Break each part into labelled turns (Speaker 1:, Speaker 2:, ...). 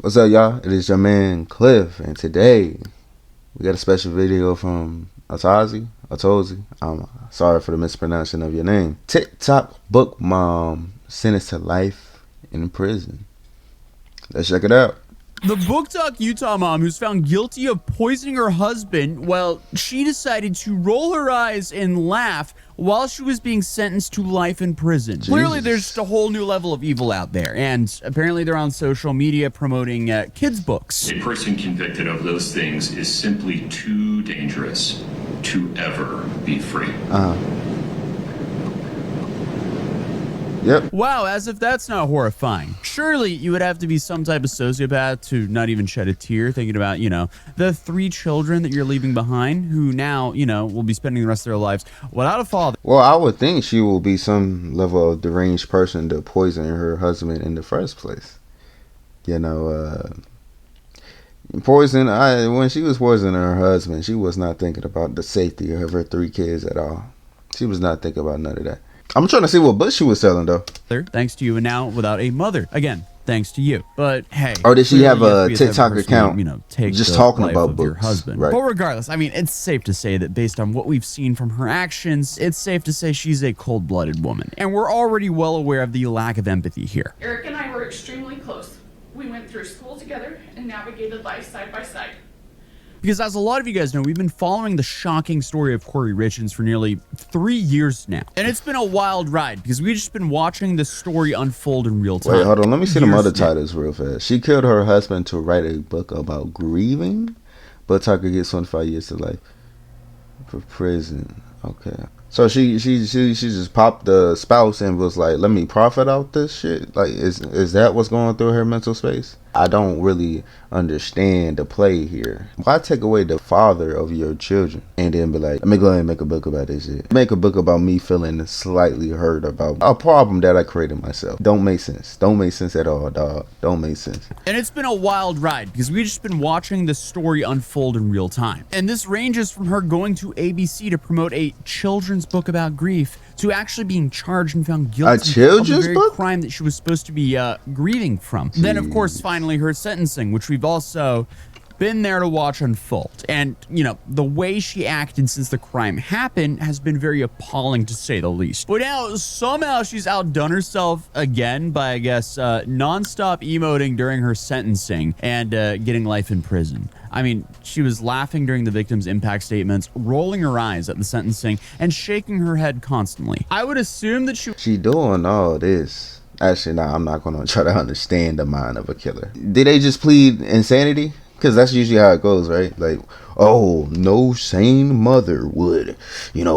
Speaker 1: What's up, y'all? It is your man Cliff, and today we got a special video from Otozi. I'm sorry for the mispronouncing of your name. TikTok book mom sentenced to life in prison. Let's check it out.
Speaker 2: The BookTok Utah mom who's found guilty of poisoning her husband, well, she decided to roll her eyes and laugh while she was being sentenced to life in prison.
Speaker 1: Jesus.
Speaker 2: Clearly, there's just a whole new level of evil out there, and apparently they're on social media promoting kids' books.
Speaker 3: A person convicted of those things is simply too dangerous to ever be free.
Speaker 1: Yep.
Speaker 2: Wow, as if that's not horrifying. Surely you would have to be some type of sociopath to not even shed a tear thinking about, the 3 children that you're leaving behind who now, will be spending the rest of their lives without a father.
Speaker 1: Well, I would think she will be some level of deranged person to poison her husband in the first place. Poison. When she was poisoning her husband, she was not thinking about the safety of her 3 kids at all. She was not thinking about none of that. I'm trying to see what book she was selling, though.
Speaker 2: Thanks to you, and now without a mother. Again, thanks to you. But hey,
Speaker 1: or did she have a TikTok
Speaker 2: person,
Speaker 1: account
Speaker 2: take
Speaker 1: just
Speaker 2: the
Speaker 1: talking
Speaker 2: life
Speaker 1: about
Speaker 2: of
Speaker 1: books?
Speaker 2: your husband.
Speaker 1: Right.
Speaker 2: But regardless, it's safe to say that based on what we've seen from her actions, it's safe to say she's a cold-blooded woman. And we're already well aware of the lack of empathy here.
Speaker 4: Eric and I were extremely close. We went through school together and navigated life side by side.
Speaker 2: Because as a lot of you guys know, we've been following the shocking story of Kouri Richins for nearly 3 years now. And it's been a wild ride because we've just been watching this story unfold in real time.
Speaker 1: Wait, hold on. Let me see the other titles real fast. She killed her husband to write a book about grieving, but Tucker gets 25 years to life for prison. Okay. So she just popped the spouse and was like, let me profit out this shit? Like, is that what's going through her mental space? I don't really understand the play here. Why take away the father of your children and then be like, let me go ahead and make a book about this shit? Make a book about me feeling slightly hurt about a problem that I created myself. Don't make sense. Don't make sense at all, dog. Don't make sense.
Speaker 2: And it's been a wild ride because we've just been watching this story unfold in real time. And this ranges from her going to ABC to promote a children's book about grief to actually being charged and found guilty of the very crime that she was supposed to be grieving from. Then, of course, finally her sentencing, which we've also been there to watch unfold. And, the way she acted since the crime happened has been very appalling, to say the least. But now, somehow, she's outdone herself again by, I guess, non-stop emoting during her sentencing and getting life in prison. She was laughing during the victim's impact statements, rolling her eyes at the sentencing, and shaking her head constantly. I would assume that she
Speaker 1: doing all this. Actually, no, I'm not going to try to understand the mind of a killer. Did they just plead insanity? Because that's usually how it goes, right? Like, oh, no sane mother would,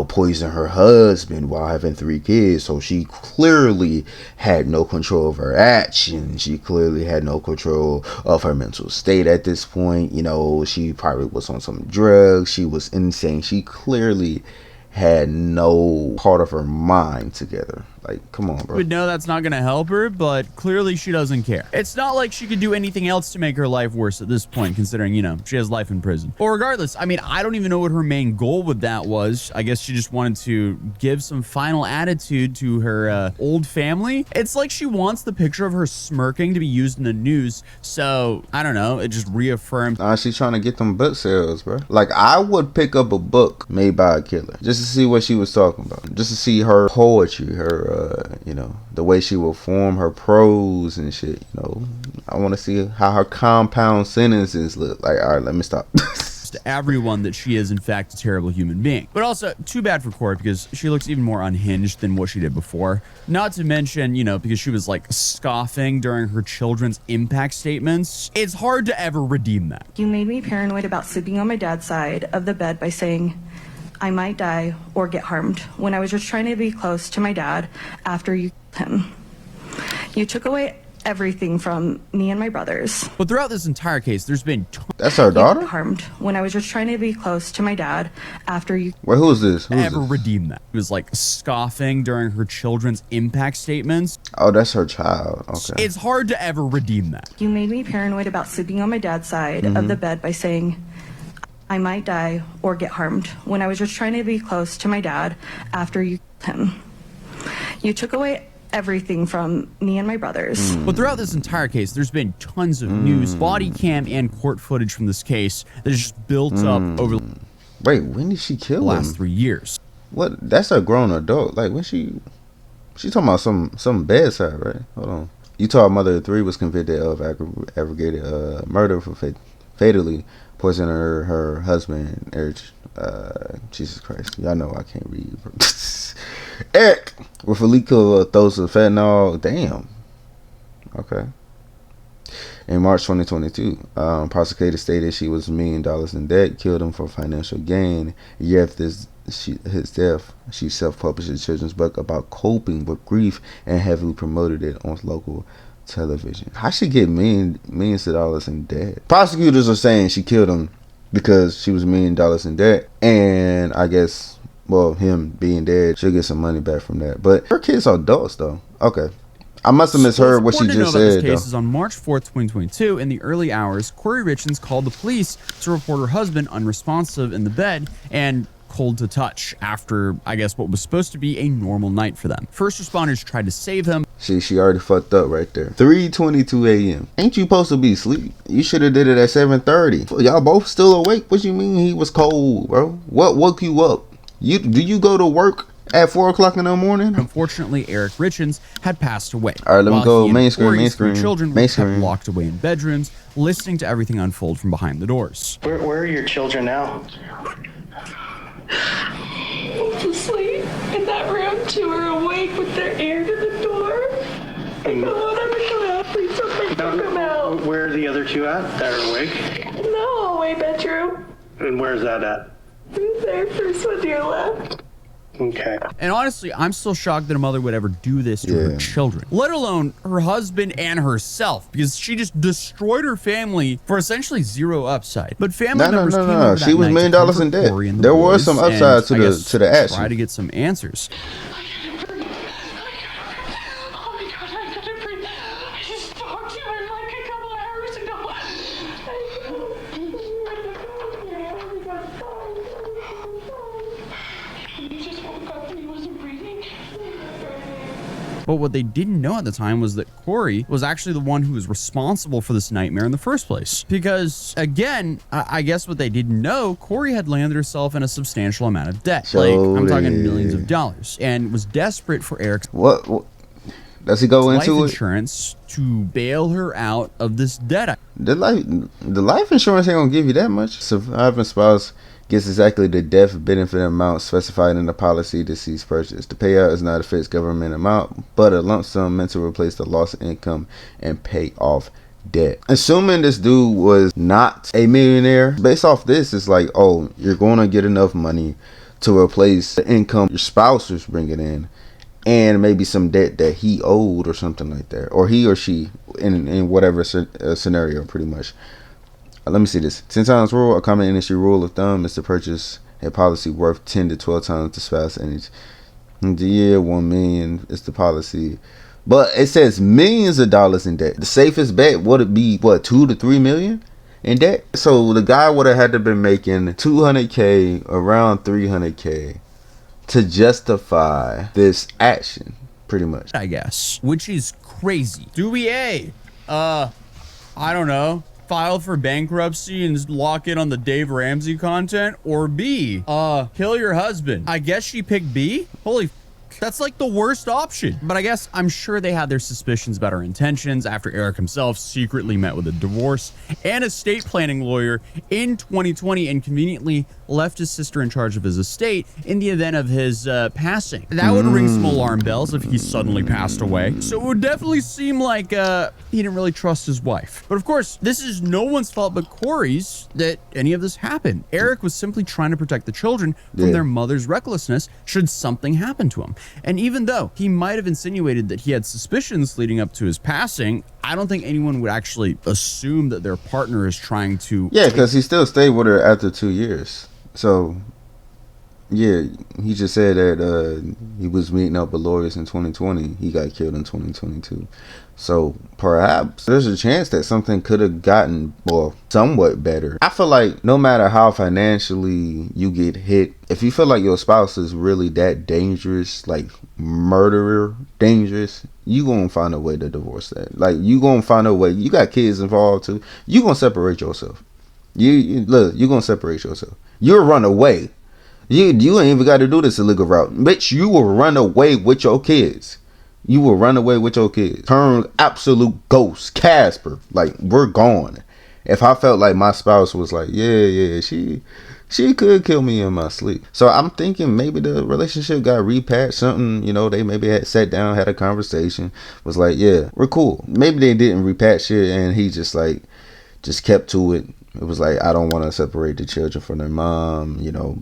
Speaker 1: poison her husband while having 3 kids. So she clearly had no control of her actions. She clearly had no control of her mental state at this point. She probably was on some drugs. She was insane. She clearly had no part of her mind together. Like, come on, bro.
Speaker 2: Would know that's not going to help her, but clearly she doesn't care. It's not like she could do anything else to make her life worse at this point, considering, she has life in prison. But regardless, I don't even know what her main goal with that was. I guess she just wanted to give some final attitude to her old family. It's like she wants the picture of her smirking to be used in the news. So, I don't know. It just reaffirmed.
Speaker 1: She's trying to get them book sales, bro. Like, I would pick up a book made by a killer just to see what she was talking about. Just to see her poetry, her the way she will form her prose and shit. I want to see how her compound sentences look. Like, all right, let me stop.
Speaker 2: To everyone that she is in fact a terrible human being. But also, too bad for Kouri because she looks even more unhinged than what she did before. Not to mention, because she was like scoffing during her children's impact statements. It's hard to ever redeem that.
Speaker 5: You made me paranoid about sleeping on my dad's side of the bed by saying I might die or get harmed when I was just trying to be close to my dad after you killed him. You took away everything from me and my brothers.
Speaker 2: But throughout this entire case, there's been
Speaker 1: that's her daughter?
Speaker 5: Harmed when I was just trying to be close to my dad after you.
Speaker 1: Wait, who is this?
Speaker 2: Redeem that? It was like scoffing during her children's impact statements.
Speaker 1: Oh, that's her child. Okay.
Speaker 2: It's hard to ever redeem that.
Speaker 5: You made me paranoid about sleeping on my dad's side of the bed by saying I might die or get harmed when I was just trying to be close to my dad after you killed him. You took away everything from me and my brothers.
Speaker 2: But throughout this entire case, there's been tons of news, body cam, and court footage from this case that has just built up over the
Speaker 1: Wait, when did she kill
Speaker 2: last
Speaker 1: him?
Speaker 2: 3 years.
Speaker 1: What? That's a grown adult. Like, when she talking about some bedside, right? Hold on. Utah mother of 3 was convicted of aggravated murder for fatally poisoning her husband, Eric. Jesus Christ, y'all know I can't read. Eric, with a lethal dose of fentanyl. Damn. Okay. In March 2022, prosecutor stated she was $1 million in debt, killed him for financial gain. A year after his death, she self-published a children's book about coping with grief and heavily promoted it on local television. How she get millions of dollars in debt? Prosecutors are saying she killed him because she was $1 million in debt, and I guess, well, him being dead, she'll get some money back from that. But her kids are adults, though. Okay. I must have misheard what she just said,
Speaker 2: this case is on March 4th, 2022. In the early hours, Kouri Richins called the police to report her husband unresponsive in the bed and cold to touch after, I guess, what was supposed to be a normal night for them. First responders tried to save him.
Speaker 1: She already fucked up right there. 3:22 a.m. Ain't you supposed to be asleep? You should have did it at 7:30. Y'all both still awake? What you mean he was cold, bro? What woke you up? Do you go to work at 4 o'clock in the morning?
Speaker 2: Unfortunately, Eric Richins had passed away.
Speaker 1: All right, let me
Speaker 2: While
Speaker 1: go
Speaker 2: he and
Speaker 1: main screen.
Speaker 2: Kouri's 3 children were kept
Speaker 1: screen.
Speaker 2: locked away in bedrooms, listening to everything unfold from behind the doors.
Speaker 6: Where are your children now?
Speaker 4: Asleep in that room, 2 are awake with their ear to the door. Come on, come out, please somebody come out.
Speaker 6: Where are the other 2 at that are awake?
Speaker 4: In the hallway bedroom.
Speaker 6: And where's that at?
Speaker 4: There, first one to your left.
Speaker 6: Okay.
Speaker 2: And honestly, I'm still shocked that a mother would ever do this to her children, let alone her husband and herself, because she just destroyed her family for essentially zero upside. But family members came over that
Speaker 1: She was $1
Speaker 2: night to
Speaker 1: million in
Speaker 2: comfort
Speaker 1: debt.
Speaker 2: Kouri and the
Speaker 1: There was
Speaker 2: boys
Speaker 1: some
Speaker 2: and,
Speaker 1: upside to
Speaker 2: I guess,
Speaker 1: the action.
Speaker 2: try to get some answers.
Speaker 4: Oh my god, I gotta breathe. I just talked to him like a couple hours ago. He just woke up and he wasn't breathing.
Speaker 2: But what they didn't know at the time was that Kouri was actually the one who was responsible for this nightmare in the first place. Because, again, I guess what they didn't know, Kouri had landed herself in a substantial amount of debt. I'm talking millions of dollars. And was desperate for Eric's
Speaker 1: What does he go
Speaker 2: life
Speaker 1: into
Speaker 2: insurance to bail her out of this debt.
Speaker 1: The life insurance ain't gonna give you that much. Surviving spouse gets exactly the death benefit amount specified in the policy deceased purchase. The payout is not a fixed government amount, but a lump sum meant to replace the lost income and pay off debt. Assuming this dude was not a millionaire, based off this, it's like, oh, you're gonna get enough money to replace the income your spouse was bringing in, and maybe some debt that he owed or something like that, or he or she, in whatever scenario, pretty much. Let me see this. 10 times rule, a common industry rule of thumb is to purchase a policy worth 10 to 12 times the spouse age. In the year, 1 million is the policy. But it says millions of dollars in debt. The safest bet would be, what, 2 to 3 million in debt? So the guy would have had to been making $200K, around $300K, to justify this action, pretty much.
Speaker 2: I guess, which is crazy. Do we I don't know, file for bankruptcy and lock in on the Dave Ramsey content, or B, kill your husband? I guess she picked B. Holy, that's like the worst option. But I guess I'm sure they had their suspicions about her intentions after Eric himself secretly met with a divorce and estate planning lawyer in 2020 and conveniently left his sister in charge of his estate in the event of his passing. That would ring some alarm bells if he suddenly passed away. So it would definitely seem like he didn't really trust his wife. But of course, this is no one's fault but Kouri's that any of this happened. Eric was simply trying to protect the children from their mother's recklessness should something happen to him. And even though he might have insinuated that he had suspicions leading up to his passing, I don't think anyone would actually assume that their partner is trying to...
Speaker 1: Yeah, because he still stayed with her after 2 years. So Yeah, he just said that he was meeting up with lawyers in 2020. He got killed in 2022. So perhaps there's a chance that something could have gotten, well, somewhat better. I feel like no matter how financially you get hit, if you feel like your spouse is really that dangerous, like murderer dangerous, you gonna find a way to divorce that. Like, you gonna find a way. You got kids involved too. You gonna separate yourself. You look. You gonna separate yourself. You'll run away. You ain't even got to do this illegal route. Bitch, you will run away with your kids. You will run away with your kids. Turn absolute ghost. Casper. Like, we're gone. If I felt like my spouse was like, yeah, she could kill me in my sleep. So I'm thinking maybe the relationship got repatched. Something, they maybe had sat down, had a conversation. Was like, yeah, we're cool. Maybe they didn't repatch it and he just kept to it. It was like, I don't want to separate the children from their mom.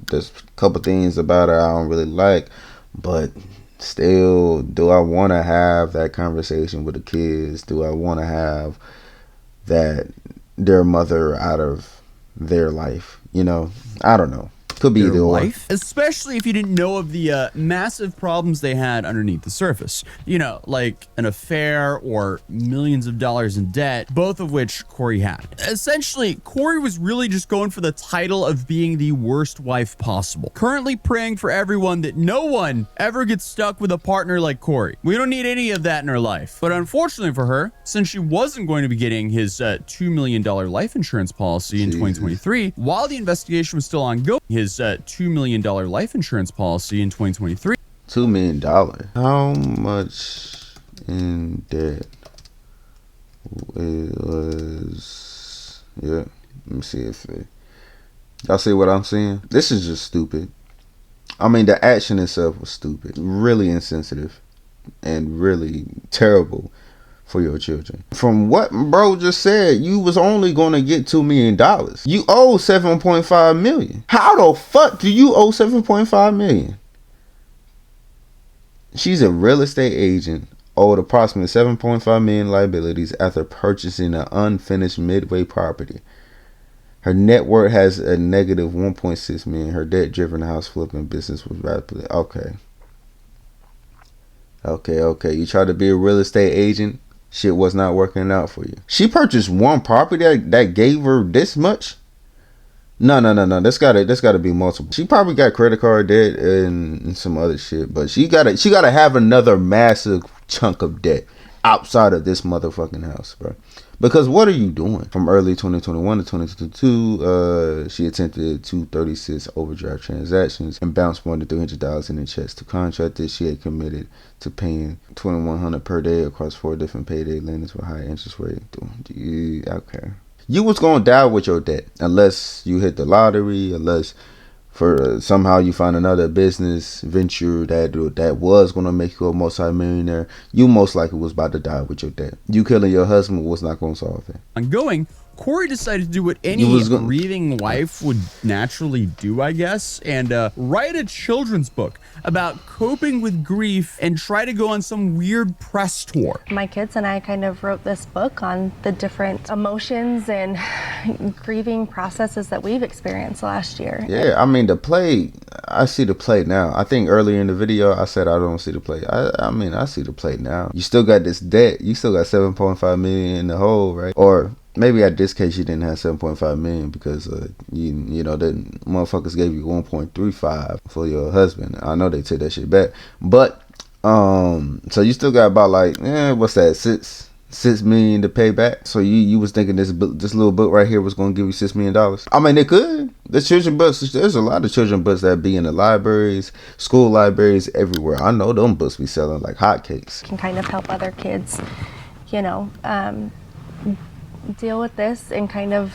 Speaker 1: There's a couple things about her I don't really like. But still, do I want to have that conversation with the kids? Do I want to have their mother out of their life? I don't know. Could be either or.
Speaker 2: Especially if you didn't know of the massive problems they had underneath the surface. Like an affair or millions of dollars in debt, both of which Kouri had. Essentially, Kouri was really just going for the title of being the worst wife possible. Currently praying for everyone that no one ever gets stuck with a partner like Kouri. We don't need any of that in her life. But unfortunately for her, since she wasn't going to be getting his $2 million life insurance policy in 2023, while the investigation was still ongoing, his $2 million life insurance policy in 2023.
Speaker 1: $2 million. How much in debt was? Yeah, let me see if y'all see what I'm saying. This is just stupid. I mean, the action itself was stupid, really insensitive, and really terrible for your children. From what bro just said, you was only going to get $2 million. You owe $7.5 million. How the fuck do you owe $7.5 million? She's a real estate agent, owed approximately $7.5 million liabilities after purchasing an unfinished Midway property. Her net worth has a negative $1.6 million. Her debt-driven house flipping business was rapidly okay. You try to be a real estate agent. Shit was not working out for you. She purchased one property that gave her this much. No. That's gotta be multiple. She probably got credit card debt and some other shit, but she gotta have another massive chunk of debt outside of this motherfucking house, bro. Because what are you doing? From early 2021 to 2022, she attempted 236 overdraft transactions and bounced more than $300 in checks to contractors. She had committed to paying $2,100 per day across 4 different payday lenders with high interest rate. Okay. You was gonna die with your debt unless you hit the lottery, unless for somehow you find another business venture that was gonna make you a multi-millionaire. You most likely was about to die with your debt. You killing your husband was not gonna solve that.
Speaker 2: Ongoing, Kouri decided to do what any grieving wife would naturally do, I guess, and write a children's book about coping with grief and try to go on some weird press tour.
Speaker 7: My kids and I kind of wrote this book on the different emotions and grieving processes that we've experienced last year.
Speaker 1: Yeah, I mean, I see the play now. I think earlier in the video I said I don't see the play. I mean, I see the play now. You still got this debt. You still got $7.5 million in the hole, right? Or maybe at this case you didn't have $7.5 million because you know the motherfuckers gave you 1.35 for your husband. I know they take that shit back, but so you still got about like what's that, $6 million to pay back. So you was thinking this little book right here was gonna give you $6 million. I mean, it could. The children books, there's a lot of children books that be in the libraries, school libraries, everywhere. I know them books be selling like hotcakes.
Speaker 7: Can kind of help other kids, deal with this and kind of,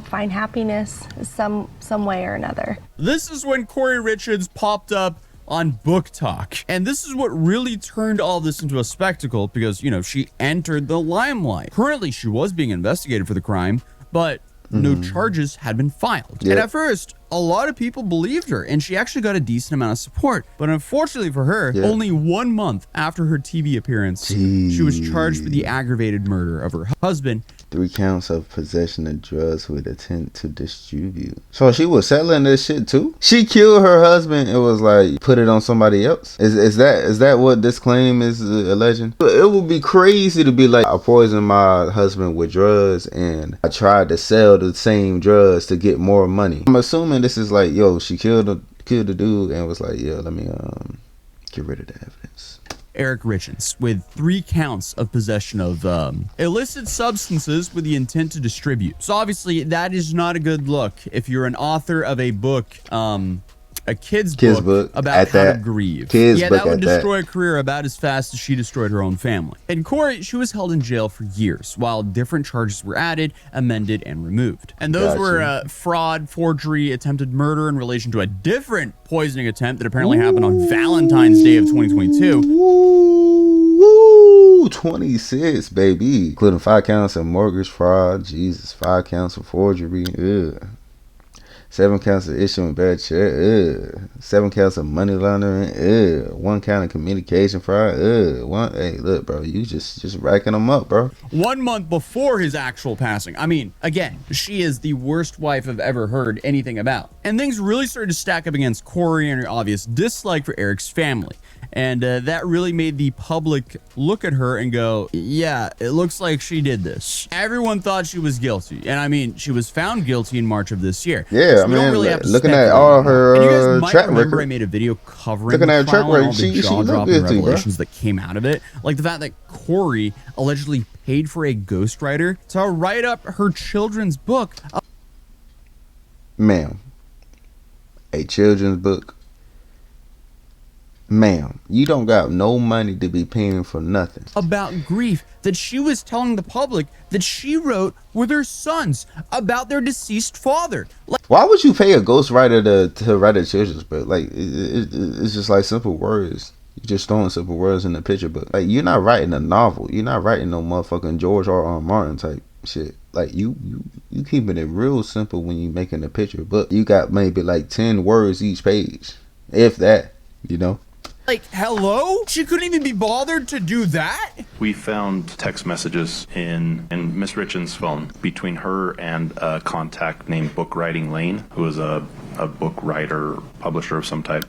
Speaker 7: find happiness some way or another.
Speaker 2: This is when Kouri Richins popped up on Book Talk. And this is what really turned all this into a spectacle because, she entered the limelight. Currently, she was being investigated for the crime, but no charges had been filed. Yep. And at first, a lot of people believed her, and she actually got a decent amount of support. But unfortunately for her, only 1 month after her TV appearance, she was charged with the aggravated murder of her husband
Speaker 1: 3 counts of possession of drugs with intent to distribute. So she was selling this shit too? She killed her husband and was like, put it on somebody else? Is that what this claim is alleging? It would be crazy to be like, I poisoned my husband with drugs and I tried to sell the same drugs to get more money. I'm assuming this is like, yo, she killed the dude and was like, yeah, let me get rid of the evidence.
Speaker 2: Kouri Richins with 3 counts of possession of illicit substances with the intent to distribute. So obviously that is not a good look if you're an author of a book, a kid's book about how to grieve. Yeah, that would destroy a career about as fast as she destroyed her own family. And Kouri, she was held in jail for years while different charges were added, amended, and removed. And those were fraud, forgery, attempted murder in relation to a different poisoning attempt that apparently happened on Valentine's Day of 2022.
Speaker 1: Woo, 26, baby. Including 5 counts of mortgage fraud. Jesus, 5 counts of forgery. Ugh. 7 counts of issuing bad check. 7 counts of money laundering. 1 count of communication fraud. Hey, look, bro, you just racking them up, bro.
Speaker 2: 1 month before his actual passing. I mean, again, she is the worst wife I've ever heard anything about. And things really started to stack up against Kouri and her obvious dislike for Eric's family. And that really made the public look at her and go, yeah, it looks like she did this. Everyone thought she was guilty. And I mean, she was found guilty in March of this year.
Speaker 1: Yeah,
Speaker 2: so
Speaker 1: I mean, really looking at all her
Speaker 2: and you guys might
Speaker 1: track
Speaker 2: remember
Speaker 1: record.
Speaker 2: I made a video covering
Speaker 1: Looking at her track
Speaker 2: trial and all
Speaker 1: record,
Speaker 2: the
Speaker 1: she
Speaker 2: jaw-dropping
Speaker 1: looked guilty,
Speaker 2: revelations that came out of it. Like the fact that Kouri allegedly paid for a ghostwriter to write up her children's book.
Speaker 1: Ma'am, a children's book? Ma'am, you don't got no money to be paying for nothing.
Speaker 2: About grief that she was telling the public that she wrote with her sons about their deceased father. Like,
Speaker 1: why would you pay a ghostwriter to write a children's book? Like, it's just like simple words. You're just throwing simple words in the picture book. Like, you're not writing a novel. You're not writing no motherfucking George R.R. Martin type shit. Like, you keeping it real simple when you making a picture book. You got maybe like 10 words each page, if that, you know.
Speaker 2: Like, hello? She couldn't even be bothered to do that?
Speaker 8: We found text messages in Miss Richins' phone between her and a contact named Book Writing Lane, who is a book writer, publisher of some type,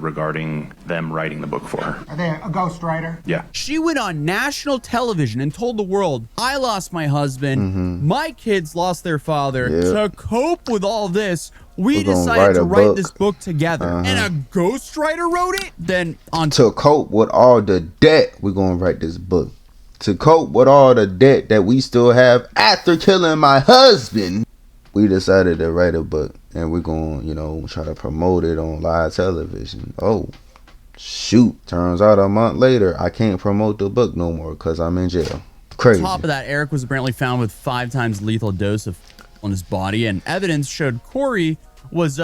Speaker 8: regarding them writing the book for her.
Speaker 9: Are they a ghostwriter?
Speaker 8: Yeah.
Speaker 2: She went on national television and told the world, I lost my husband, my kids lost their father. To cope with all this, we decided to write this book together. And a ghostwriter wrote it? Then on
Speaker 1: to cope with all the debt, we're gonna write this book. To cope with all the debt that we still have after killing my husband, we decided to write a book. And we're gonna, you know, try to promote it on live television. Oh, shoot. Turns out a month later, I can't promote the book no more because I'm in jail. Crazy.
Speaker 2: On top of that, Eric was apparently found with 5 times lethal dose of on his body. And evidence showed Kouri was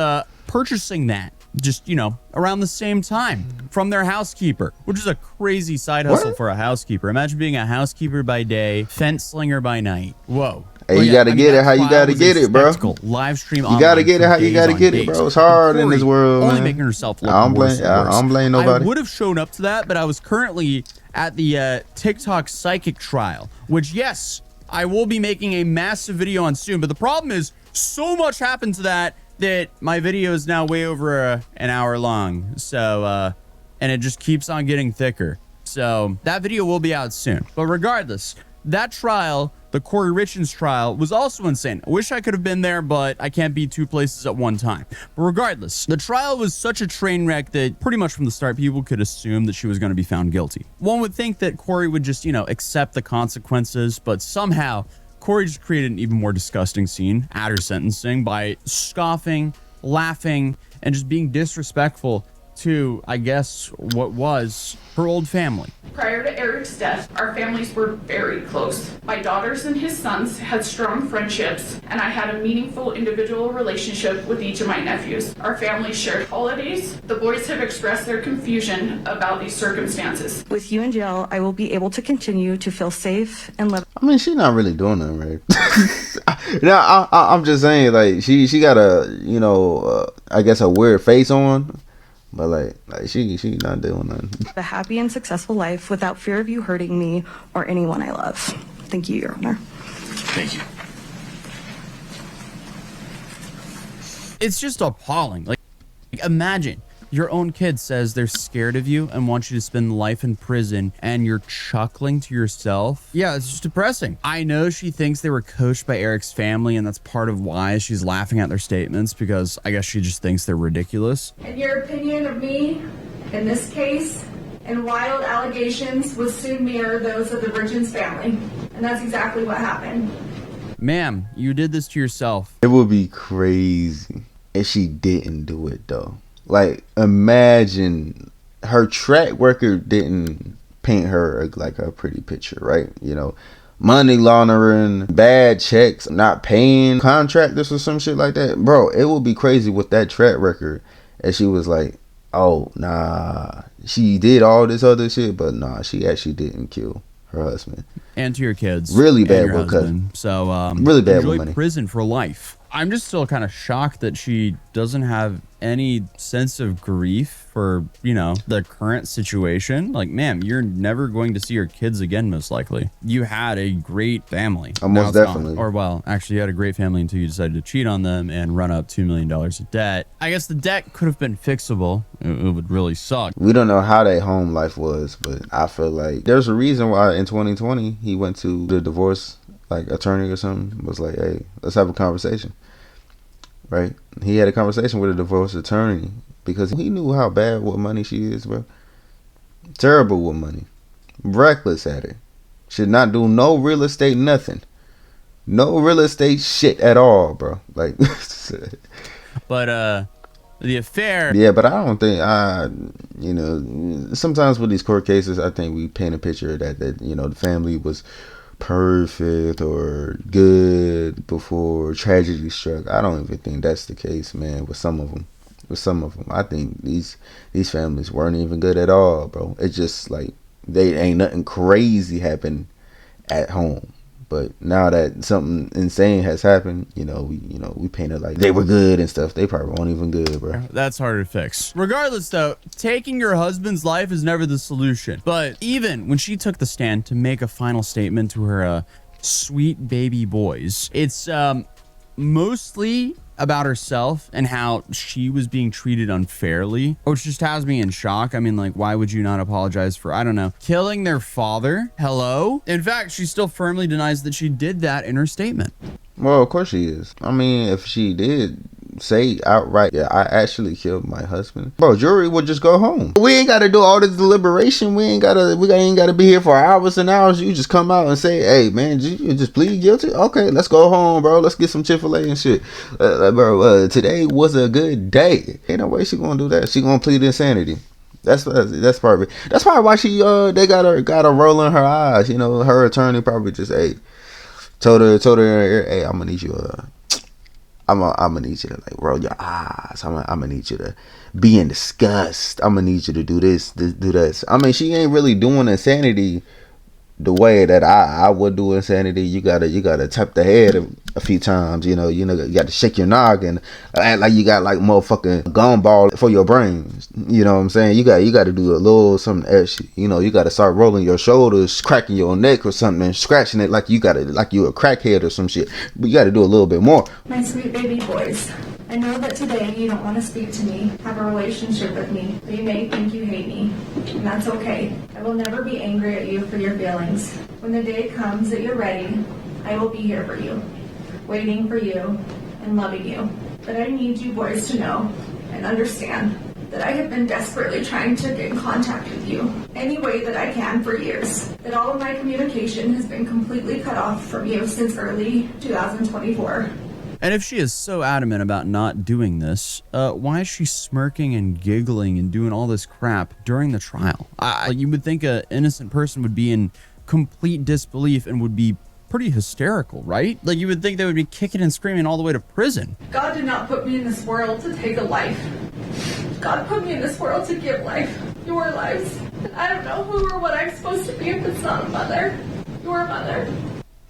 Speaker 2: purchasing that just, you know, around the same time from their housekeeper, which is a crazy side hustle for a housekeeper. Imagine being a housekeeper by day, fence slinger by night. Whoa.
Speaker 1: Hey, you gotta get it how you gotta get it, bro.
Speaker 2: Live stream.
Speaker 1: You gotta get it how you gotta get it, bro. It's hard in this world,
Speaker 2: only
Speaker 1: man.
Speaker 2: making herself look
Speaker 1: I don't
Speaker 2: worse and worse.
Speaker 1: I don't blame nobody.
Speaker 2: I would have shown up to that, but I was currently at the TikTok psychic trial, which, yes, I will be making a massive video on soon. But the problem is, so much happened to that my video is now way over an hour long. So, and it just keeps on getting thicker. So that video will be out soon. But regardless, that trial, the Kouri Richins trial, was also insane. I wish I could have been there, but I can't be 2 places at one time. But regardless, the trial was such a train wreck that pretty much from the start, people could assume that she was going to be found guilty. One would think that Kouri would just, you know, accept the consequences, but somehow Kouri just created an even more disgusting scene at her sentencing by scoffing, laughing, and just being disrespectful to, I guess, what was her old family.
Speaker 10: Prior to Eric's death, our families were very close. My daughters and his sons had strong friendships, and I had a meaningful individual relationship with each of my nephews. Our families shared holidays. The boys have expressed their confusion about these circumstances.
Speaker 5: With you in jail, I will be able to continue to feel safe and live.
Speaker 1: I mean, she's not really doing nothing, right? Now, I'm just saying, like, she got a, you know, I guess a weird face on. But like she not doing nothing.
Speaker 5: A happy and successful life without fear of you hurting me or anyone I love. Thank you, Your Honor.
Speaker 3: Thank you.
Speaker 2: It's just appalling. Like, imagine your own kid says they're scared of you and want you to spend life in prison, and you're chuckling to yourself. Yeah, it's just depressing. I know she thinks they were coached by Eric's family, and that's part of why she's laughing at their statements, because I guess she just thinks they're ridiculous.
Speaker 10: In your opinion of me, in this case, and wild allegations would soon mirror those of the Richins family. And that's exactly what happened.
Speaker 2: Ma'am, you did this to yourself.
Speaker 1: It would be crazy if she didn't do it, though. Like, imagine her track record didn't paint her like a pretty picture, right? You know, money laundering, bad checks, not paying contractors or some shit like that. Bro, it would be crazy with that track record. And she was like, oh, nah, she did all this other shit, but nah, she actually didn't kill her husband.
Speaker 2: And to your kids.
Speaker 1: Really bad
Speaker 2: and your
Speaker 1: with
Speaker 2: husband. So,
Speaker 1: really bad
Speaker 2: enjoy
Speaker 1: with money.
Speaker 2: Prison for life. I'm just still kind of shocked that she doesn't have any sense of grief for, you know, the current situation. Like, ma'am, you're never going to see your kids again, most likely. You had a great family.
Speaker 1: Most definitely.
Speaker 2: Or, well, actually, you had a great family until you decided to cheat on them and run up $2 million of debt. I guess the debt could have been fixable. It would really suck.
Speaker 1: We don't know how that home life was, but I feel like there's a reason why in 2020 he went to the divorce like attorney or something, was like, hey, let's have a conversation. Right? He had a conversation with a divorce attorney because he knew how bad with money she is, bro. Terrible with money. Reckless at it. Should not do no real estate, nothing. No real estate shit at all, bro. Like,
Speaker 2: but, the affair.
Speaker 1: Yeah, but I don't think you know, sometimes with these court cases, I think we paint a picture that you know, the family was perfect or good before tragedy struck. I don't even think that's the case, man. With some of them, I think these families weren't even good at all, bro. It's just like they ain't nothing crazy happened at home. But now that something insane has happened, we paint it like they were good and stuff. They probably weren't even good, bro.
Speaker 2: That's harder to fix. Regardless, though, taking your husband's life is never the solution. But even when she took the stand to make a final statement to her sweet baby boys, it's mostly about herself and how she was being treated unfairly, which just has me in shock. I mean, like, why would you not apologize for, I don't know, killing their father? Hello? In fact, she still firmly denies that she did that in her statement.
Speaker 1: Well, of course she is. I mean, if she did say outright, yeah, I actually killed my husband, bro, jury would just go home. We ain't got to do all this deliberation. We ain't got to be here for hours and hours. You just come out and say, hey, man, you just plead guilty? Okay, let's go home, bro. Let's get some Chick-fil-A and shit. Bro, today was a good day. Ain't no way she gonna do that. She gonna plead insanity. That's part of it. That's probably why she they got her rolling her eyes. You know, her attorney probably just told her hey, I'm gonna need you I'm gonna need you to like roll your eyes. I'm gonna need you to be in disgust. I'm gonna need you to do this, do this. I mean, she ain't really doing insanity the way that I would do insanity. You gotta tap the head a few times. You got to shake your noggin, act like you got like motherfucking gumball for your brains. You know what I'm saying? You got to do a little something extra. You got to start rolling your shoulders, cracking your neck or something, and scratching it like you a crackhead or some shit. But you got to do a little bit more.
Speaker 10: My sweet baby boys, I know that today you don't want to speak to me, have a relationship with me, but you may think you hate me, and that's okay. I will never be angry at you for your feelings. When the day comes that you're ready, I will be here for you, waiting for you, and loving you. But I need you boys to know and understand that I have been desperately trying to get in contact with you any way that I can for years. That all of my communication has been completely cut off from you since early 2024.
Speaker 2: And if she is so adamant about not doing this, why is she smirking and giggling and doing all this crap during the trial? You would think an innocent person would be in complete disbelief and would be pretty hysterical, right? Like, you would think they would be kicking and screaming all the way to prison.
Speaker 10: God did not put me in this world to take a life. God put me in this world to give life. Your lives. I don't know who or what I'm supposed to be if it's not a mother. Your mother.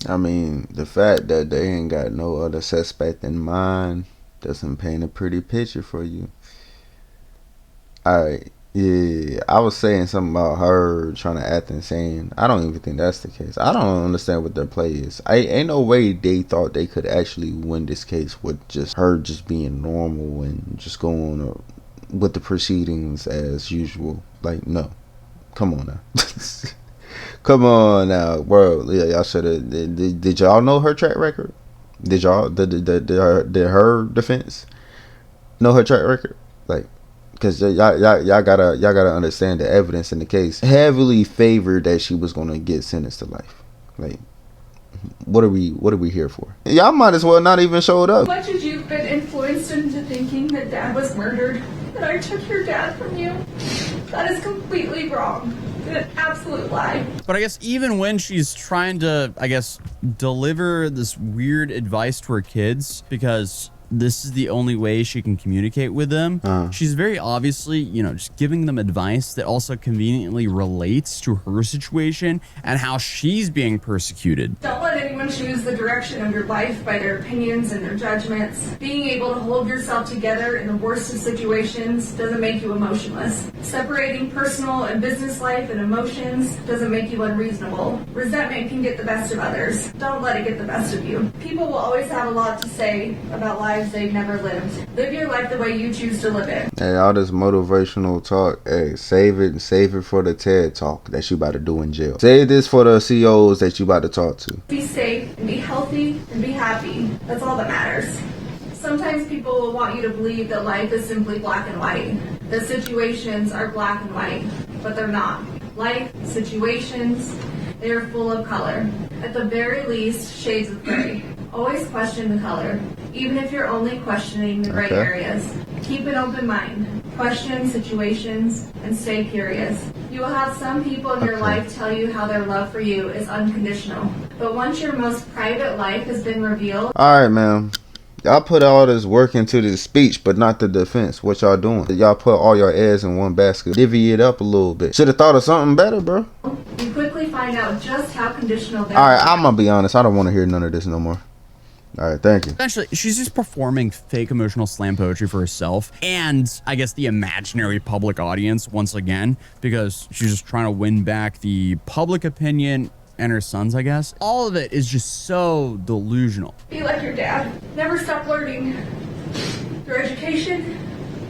Speaker 1: I mean, the fact that they ain't got no other suspect in mind doesn't paint a pretty picture for you. Alright, Yeah, I was saying something about her trying to act insane. I don't even think that's the case. I don't understand what their play is. I ain't no way they thought they could actually win this case with just her just being normal and just going with the proceedings as usual. Like, no, come on now. Come on now, bro. Yeah, y'all should have. Did y'all know her track record? Did y'all did her defense know her track record? Like, because y'all gotta understand the evidence in the case heavily favored that she was gonna get sentenced to life. Like, what are we here for? Y'all might as well not even showed up.
Speaker 10: Much as you've been influenced into thinking that Dad was murdered, that I took your dad from you, that is completely wrong. An absolute lie.
Speaker 2: But I guess even when she's trying to, I guess, deliver this weird advice to her kids, because this is the only way she can communicate with them, she's very obviously, you know, just giving them advice that also conveniently relates to her situation and how she's being persecuted.
Speaker 10: Don't let anyone choose the direction of your life by their opinions and their judgments. Being able to hold yourself together in the worst of situations doesn't make you emotionless. Separating personal and business life and emotions doesn't make you unreasonable. Resentment can get the best of others. Don't let it get the best of you. People will always have a lot to say about lives they've never lived. Live your life the way you choose to live it.
Speaker 1: Hey, all this motivational talk, hey, save it for the TED talk that you about to do in jail. Save this for the CEOs that you about to talk to.
Speaker 10: Be safe and be healthy and be happy. That's all that matters. Sometimes people will want you to believe that life is simply black and white. The situations are black and white, but they're not. Life, situations, they are full of color. At the very least, shades of gray. Always question the color, even if you're only questioning the gray areas. Keep an open mind. Question situations and stay curious. You will have some people in your life tell you how their love for you is unconditional. But once your most private life has been revealed...
Speaker 1: Alright, man. Y'all put all this work into the speech, but not the defense. What y'all doing? Y'all put all your eggs in one basket. Divvy it up a little bit. Should have thought of something better, bro.
Speaker 10: You quickly find out just how conditional they
Speaker 1: Alright, I'm gonna be honest. I don't want to hear none of this no more. Alright, thank you.
Speaker 2: Essentially, she's just performing fake emotional slam poetry for herself and, I guess, the imaginary public audience once again, because she's just trying to win back the public opinion and her sons, I guess. All of it is just so delusional.
Speaker 10: Be like your dad. Never stop learning. Through education,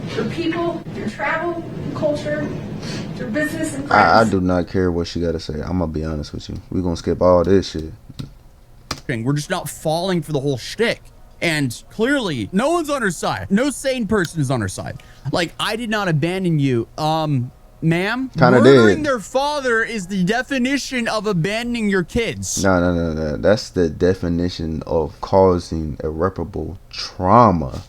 Speaker 10: through people, through travel, culture, through business and friends.
Speaker 1: I do not care what she gotta say. I'm gonna be honest with you. We're gonna skip all this shit.
Speaker 2: We're just not falling for the whole shtick. And clearly, no one's on her side. No sane person is on her side. Like, I did not abandon you. Ma'am, murdering their father is the definition of abandoning your kids.
Speaker 1: No. That's the definition of causing irreparable trauma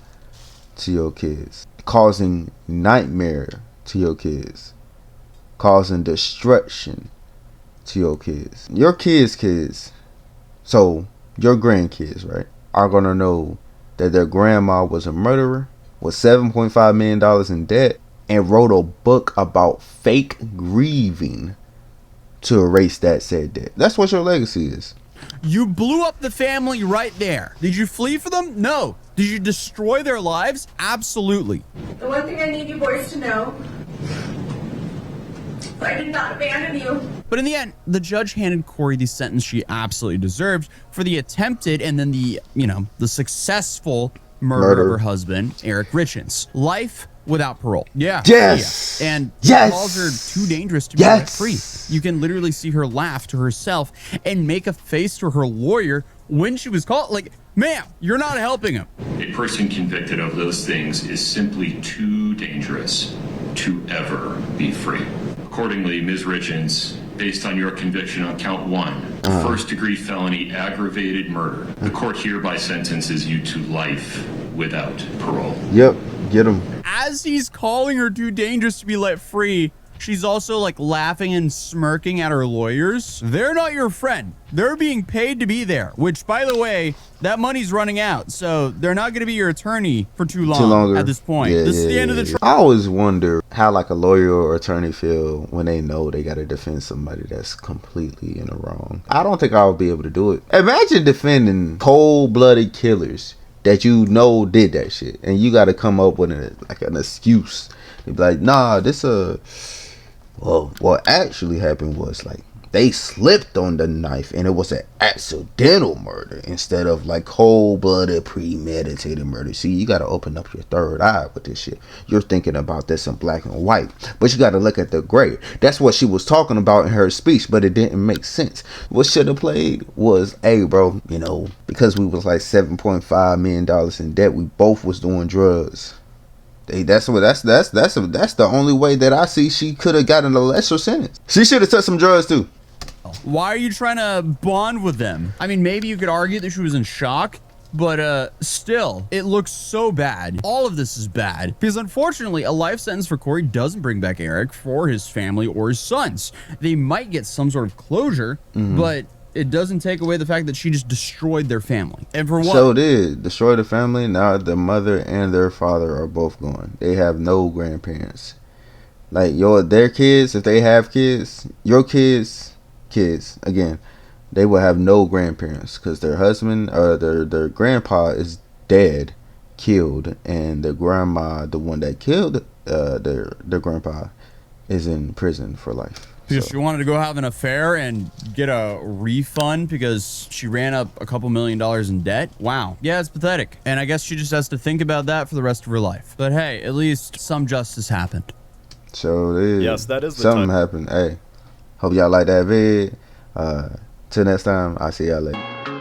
Speaker 1: to your kids. Causing nightmare to your kids. Causing destruction to your kids. Your kids. So, your grandkids, right, are going to know that their grandma was a murderer, was $7.5 million in debt, and wrote a book about fake grieving to erase that said debt. That's what your legacy is.
Speaker 2: You blew up the family right there. Did you flee for them? No. Did you destroy their lives? Absolutely.
Speaker 10: The one thing I need you boys to know, I did not abandon you.
Speaker 2: But in the end, the judge handed Kouri the sentence she absolutely deserved for the attempted and then the, the successful murder of her husband, Kouri Richins. Life without parole. Yeah.
Speaker 1: Yes.
Speaker 2: Yeah. And calls her too dangerous to be let free. You can literally see her laugh to herself and make a face to her lawyer when she was called. Like, ma'am, you're not helping him.
Speaker 3: A person convicted of those things is simply too dangerous to ever be free. Accordingly, Ms. Richins, based on your conviction on count 1, first-degree felony aggravated murder, the court hereby sentences you to life without parole.
Speaker 1: Yep, get him.
Speaker 2: As he's calling her too dangerous to be let free, she's also like laughing and smirking at her lawyers. They're not your friend. They're being paid to be there, which, by the way, that money's running out. So they're not going to be your attorney for too long at this point. This is the end of the trial.
Speaker 1: I always wonder how like a lawyer or attorney feel when they know they got to defend somebody that's completely in the wrong. I don't think I would be able to do it. Imagine defending cold-blooded killers that you know did that shit, and you got to come up with an excuse He'd be like, nah, well, what actually happened was like they slipped on the knife and it was an accidental murder instead of like cold-blooded premeditated murder. See, you got to open up your third eye with this shit. You're thinking about this in black and white, but you got to look at the gray. That's what she was talking about in her speech, but it didn't make sense. What should have played was, hey bro, you know, because we was like $7.5 million in debt, we both was doing drugs. That's the only way that I see she could have gotten a lesser sentence. She should have took some drugs too.
Speaker 2: Why are you trying to bond with them? I mean, maybe you could argue that she was in shock, but still, it looks so bad. All of this is bad because unfortunately, a life sentence for Kouri doesn't bring back Eric for his family or his sons. They might get some sort of closure, but it doesn't take away the fact that she just destroyed their family. And for what?
Speaker 1: So did destroy the family. Now the mother and their father are both gone. They have no grandparents. Like their kids, if they have kids, your kids again, they will have no grandparents because their husband or their grandpa is dead, killed, and the grandma, the one that killed their grandpa, is in prison for life.
Speaker 2: Because she wanted to go have an affair and get a refund because she ran up a couple $1 million in debt. Wow. Yeah, it's pathetic. And I guess she just has to think about that for the rest of her life. But hey, at least some justice happened.
Speaker 1: So
Speaker 9: yes, that is the
Speaker 1: something
Speaker 9: time.
Speaker 1: happened. Hey, hope y'all like that vid. Till next time, I'll see y'all later.